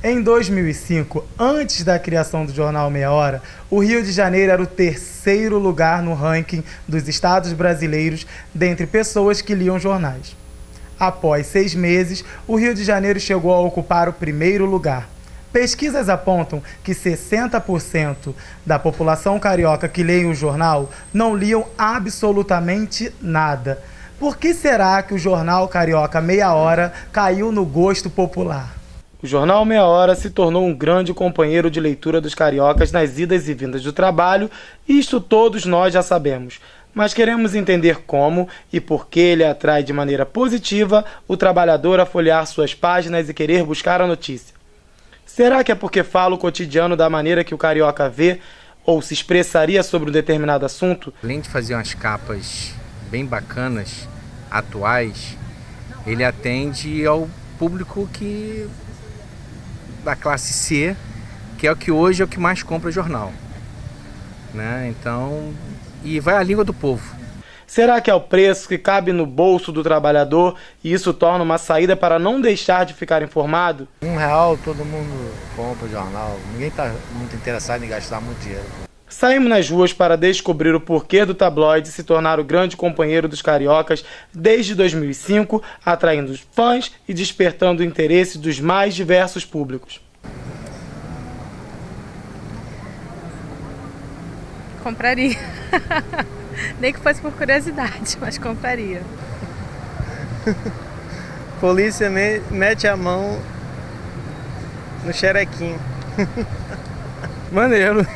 Em 2005, antes da criação do jornal Meia Hora, o Rio de Janeiro era o terceiro lugar no ranking dos estados brasileiros dentre pessoas que liam jornais. Após 6 meses, o Rio de Janeiro chegou a ocupar o primeiro lugar. Pesquisas apontam que 60% da população carioca que leem o jornal não liam absolutamente nada. Por que será que o jornal carioca Meia Hora caiu no gosto popular? O jornal Meia Hora se tornou um grande companheiro de leitura dos cariocas nas idas e vindas do trabalho, e isto todos nós já sabemos. Mas queremos entender como e por que ele atrai de maneira positiva o trabalhador a folhear suas páginas e querer buscar a notícia. Será que é porque fala o cotidiano da maneira que o carioca vê ou se expressaria sobre um determinado assunto? Além de fazer umas capas bem bacanas, atuais, ele atende ao público da classe C, que é o que hoje é o que mais compra jornal, né? Então, e vai à língua do povo. Será que é o preço que cabe no bolso do trabalhador e isso torna uma saída para não deixar de ficar informado? R$1 todo mundo compra jornal, ninguém está muito interessado em gastar muito dinheiro. Saímos nas ruas para descobrir o porquê do tabloide se tornar o grande companheiro dos cariocas desde 2005, atraindo fãs e despertando o interesse dos mais diversos públicos. Compraria. Nem que fosse por curiosidade, mas compraria. Polícia mete a mão no xerequinho. Maneiro.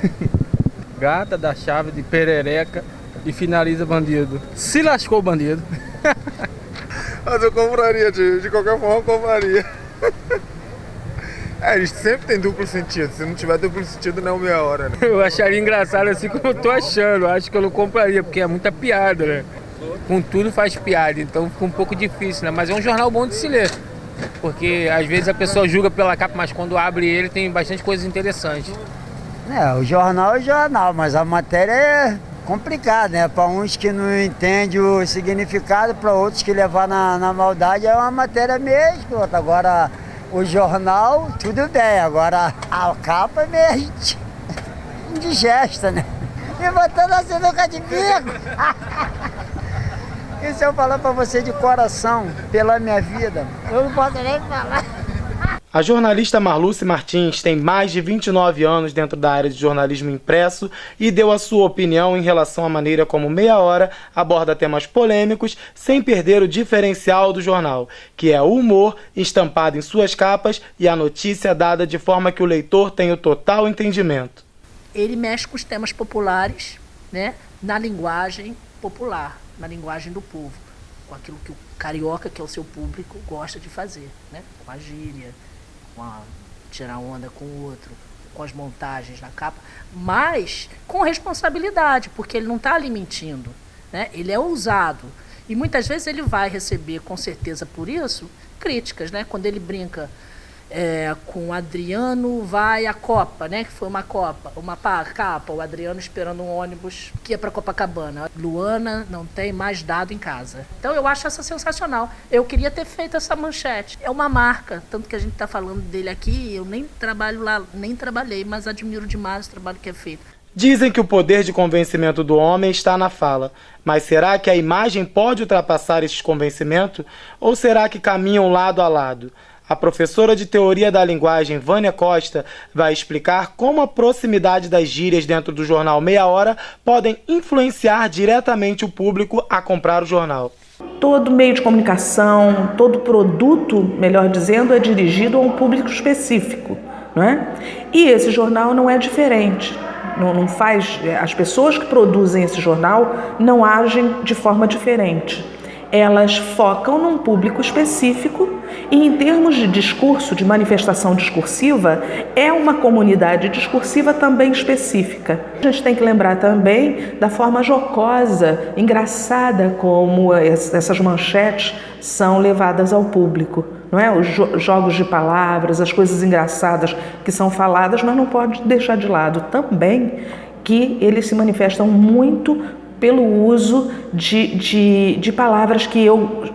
Gata da chave de perereca e finaliza bandido. Se lascou o bandido. Mas eu compraria, de qualquer forma eu compraria. Eles sempre tem duplo sentido. Se não tiver duplo sentido, não é Meia Hora, né? Eu acharia engraçado assim como eu tô achando. Acho que eu não compraria, porque é muita piada, né? Com tudo faz piada, então fica um pouco difícil, né? Mas é um jornal bom de se ler. Porque às vezes a pessoa julga pela capa, mas quando abre ele tem bastante coisas interessantes. O jornal é jornal, mas a matéria é complicada, né? Para uns que não entendem o significado, para outros que levar na maldade, é uma matéria meio escrota. Agora, o jornal, tudo bem. Agora, a capa é meio indigesta, né? Me botando a sinuca de bico. E se eu falar para você de coração, pela minha vida, eu não posso nem falar. A jornalista Marluce Martins tem mais de 29 anos dentro da área de jornalismo impresso e deu a sua opinião em relação à maneira como Meia Hora aborda temas polêmicos sem perder o diferencial do jornal, que é o humor estampado em suas capas e a notícia dada de forma que o leitor tenha o total entendimento. Ele mexe com os temas populares, né, na linguagem popular, na linguagem do povo, com aquilo que o carioca, que é o seu público, gosta de fazer, né, com a gíria, tirar onda com o outro, com as montagens na capa, mas com responsabilidade, porque ele não está ali mentindo, né? Ele é ousado. E muitas vezes ele vai receber, com certeza por isso, críticas, né? Quando ele brinca com o Adriano vai à Copa, né? Que foi uma capa, o Adriano esperando um ônibus que ia para Copacabana. Luana não tem mais dado em casa. Então eu acho essa sensacional. Eu queria ter feito essa manchete. É uma marca, tanto que a gente está falando dele aqui, eu nem trabalho lá, nem trabalhei, mas admiro demais o trabalho que é feito. Dizem que o poder de convencimento do homem está na fala, mas será que a imagem pode ultrapassar esses convencimentos? Ou será que caminham lado a lado? A professora de Teoria da Linguagem, Vânia Costa, vai explicar como a proximidade das gírias dentro do jornal Meia Hora podem influenciar diretamente o público a comprar o jornal. Todo meio de comunicação, todo produto, melhor dizendo, é dirigido a um público específico, não é? E esse jornal não é diferente. Não faz, as pessoas que produzem esse jornal não agem de forma diferente. Elas focam num público específico e, em termos de discurso, de manifestação discursiva, é uma comunidade discursiva também específica. A gente tem que lembrar também da forma jocosa, engraçada como essas manchetes são levadas ao público, não é? Os jogos de palavras, as coisas engraçadas que são faladas, mas não pode deixar de lado também que eles se manifestam muito pelo uso de palavras que eu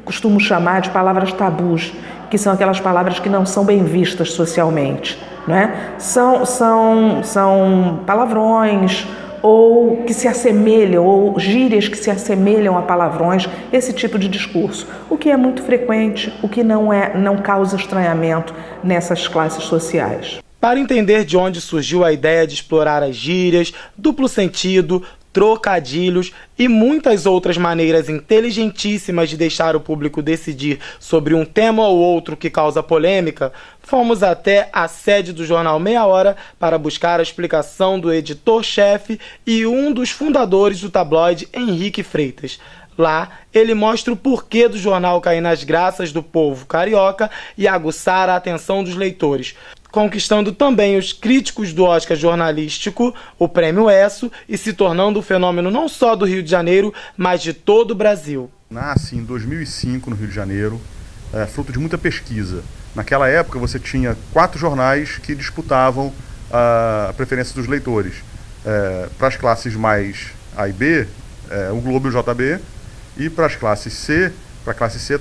costumo chamar de palavras tabus, que são aquelas palavras que não são bem vistas socialmente, não é? São palavrões ou que se assemelham, ou gírias que se assemelham a palavrões, esse tipo de discurso, o que é muito frequente, o que não causa estranhamento nessas classes sociais. Para entender de onde surgiu a ideia de explorar as gírias, duplo sentido, trocadilhos e muitas outras maneiras inteligentíssimas de deixar o público decidir sobre um tema ou outro que causa polêmica, fomos até a sede do jornal Meia Hora para buscar a explicação do editor-chefe e um dos fundadores do tabloide, Henrique Freitas. Lá, ele mostra o porquê do jornal cair nas graças do povo carioca e aguçar a atenção dos leitores, conquistando também os críticos do Oscar jornalístico, o Prêmio ESSO, e se tornando um fenômeno não só do Rio de Janeiro, mas de todo o Brasil. Nasce em 2005 no Rio de Janeiro, fruto de muita pesquisa. Naquela época você tinha 4 jornais que disputavam a preferência dos leitores. Para as classes mais A e B, o Globo e o JB, e para as classes C, para a classe C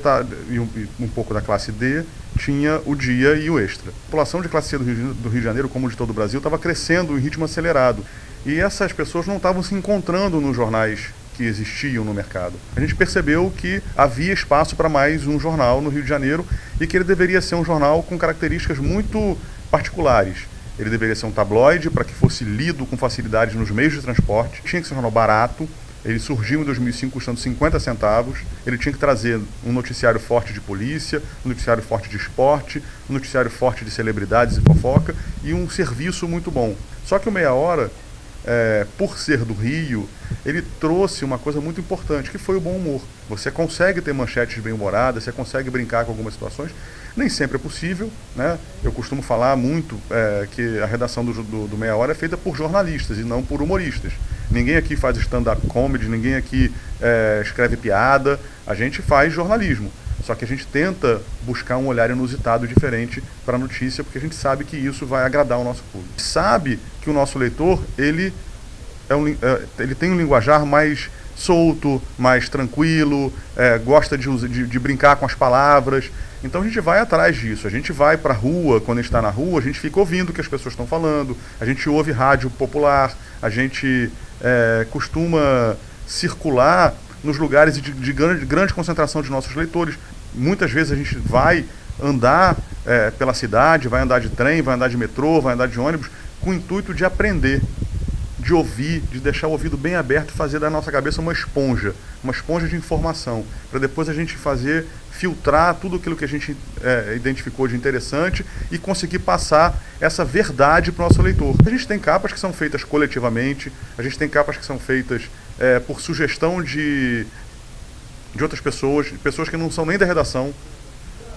e um pouco da classe D, tinha o Dia e o Extra. A população de classe C do Rio de Janeiro, como de todo o Brasil, estava crescendo em ritmo acelerado. E essas pessoas não estavam se encontrando nos jornais que existiam no mercado. A gente percebeu que havia espaço para mais um jornal no Rio de Janeiro e que ele deveria ser um jornal com características muito particulares. Ele deveria ser um tabloide para que fosse lido com facilidade nos meios de transporte. Tinha que ser um jornal barato. Ele surgiu em 2005 custando 50 centavos. Ele tinha que trazer um noticiário forte de polícia, um noticiário forte de esporte, um noticiário forte de celebridades e fofoca e um serviço muito bom. Só que o Meia Hora, por ser do Rio, ele trouxe uma coisa muito importante, que foi o bom humor. Você consegue ter manchetes bem-humoradas, você consegue brincar com algumas situações. Nem sempre é possível, né? Eu costumo falar muito que a redação do Meia Hora é feita por jornalistas e não por humoristas. Ninguém aqui faz stand-up comedy, ninguém aqui escreve piada, a gente faz jornalismo. Só que a gente tenta buscar um olhar inusitado e diferente para a notícia, porque a gente sabe que isso vai agradar o nosso público. Sabe que o nosso leitor, ele tem um linguajar mais solto, mais tranquilo, gosta de brincar com as palavras. Então a gente vai atrás disso, a gente vai para a rua, quando a gente está na rua, a gente fica ouvindo o que as pessoas estão falando, a gente ouve rádio popular, a gente costuma circular nos lugares de grande concentração de nossos leitores. Muitas vezes a gente vai andar pela cidade, vai andar de trem, vai andar de metrô, vai andar de ônibus, com o intuito de aprender, de ouvir, de deixar o ouvido bem aberto e fazer da nossa cabeça uma esponja de informação, para depois a gente filtrar tudo aquilo que a gente identificou de interessante e conseguir passar essa verdade para o nosso leitor. A gente tem capas que são feitas coletivamente, a gente tem capas que são feitas por sugestão de outras pessoas que não são nem da redação,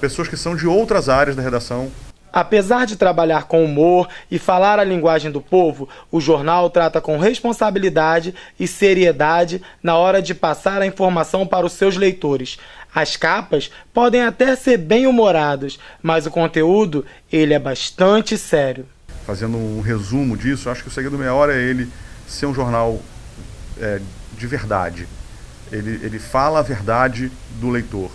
pessoas que são de outras áreas da redação. Apesar de trabalhar com humor e falar a linguagem do povo, o jornal trata com responsabilidade e seriedade na hora de passar a informação para os seus leitores. As capas podem até ser bem-humoradas, mas o conteúdo, ele é bastante sério. Fazendo um resumo disso, acho que o segredo do Meia Hora é ele ser um jornal de verdade. Ele fala a verdade do leitor.